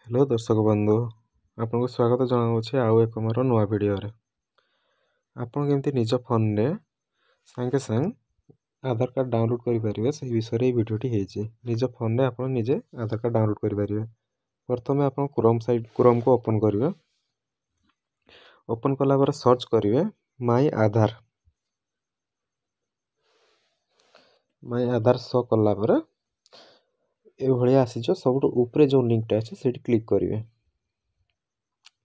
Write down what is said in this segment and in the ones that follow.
Hello दर्शक बंधु आपको स्वागत जनाऊँचे आउ एक मोर नुआ वीडियो रे आपन केमती निज फोन रे सांगे सांग आधार कार्ड डाउनलोड करें से विषय भिडियोटी होती निज फोन रे आपन निजे आधार कार्ड डाउनलोड करें। प्रथम आप क्रोम को ओपन करेंगे। ओपन कला सर्च करेंगे माई आधार शो कला ये आसीज सब ऊपर जो लिंकटा अच्छे से क्लिक करेंगे।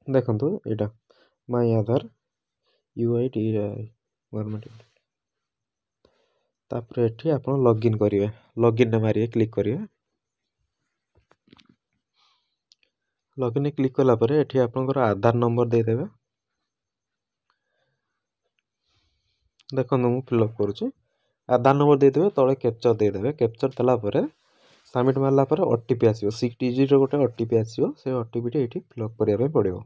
देखो यहाँ माई आधार UID गवर्नमेंट तापर एठी आप लॉगिन करेंगे। लॉगिन मारिए क्लिक करेंगे। लॉगिन क्लिक कलापर एठी आपनकर आधार नंबर देदेवे। देखो मुझे फिलअप करुँच आधार नंबर देदेवे तले कैप्चर देदेवे। कैप्चर देलापर सबमिट मारला OTP आसो 6 डिजिट गोटे OTP आसो से OTP टी एठी फिलअप करने पड़ो।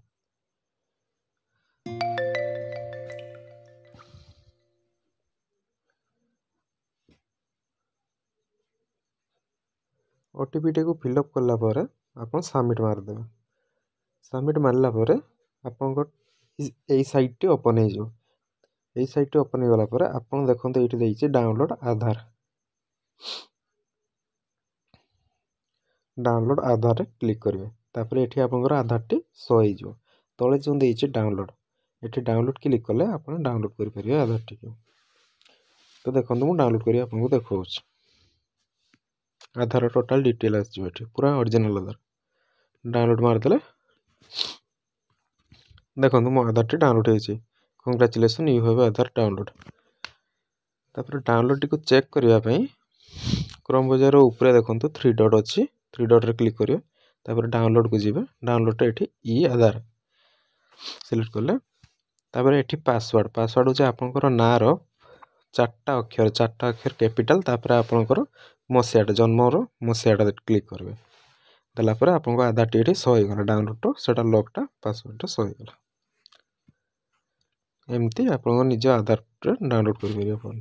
OTP टी को फिलअप कलापर आप सबमिट मारदेवे। सबमिट मारला आपन साइट टी ओपन हो साइट टी ओपन हो गला आप देखते ये देखिए डाउनलोड आधार रे क्लिक करेंगे। तापर ये आपंकर आधार टी शो हो तले जो देखिए डाउनलोड ये डाउनलोड क्लिक कले आप डाउनलोड करेंगे आधार टी। तो देखो मुझे डाउनलोड कर आपको देखा आधार टोटाल डिटेल आसो पूरा ओरिजिनल आधार डाउनलोड मारदे। देखो मो आधार टी डाउनलोड हो congratulation you have Aadhaar download. तापर डाउनलोड टी चेक करने क्रोम ब्राउज़र ऊपर देखो 3 डॉट अच्छी 3 डॉट रे क्लिक करेंगे। तापर डाउनलोड को जीवे डाउनलोड ये ई आधार सिलेक्ट कले तापर ये पासवर्ड हूँ आपंकर नार 4टा अक्षर कैपिटल तापर आपंकर मसीहा जन्मर मसीहा क्लिक करेंगे। देलापर आपको आधार टी शो होगा डाउनलोड से लॉकटा पासवर्ड शो होगा। एमती आप निज आधार डाउनलोड कर फोन।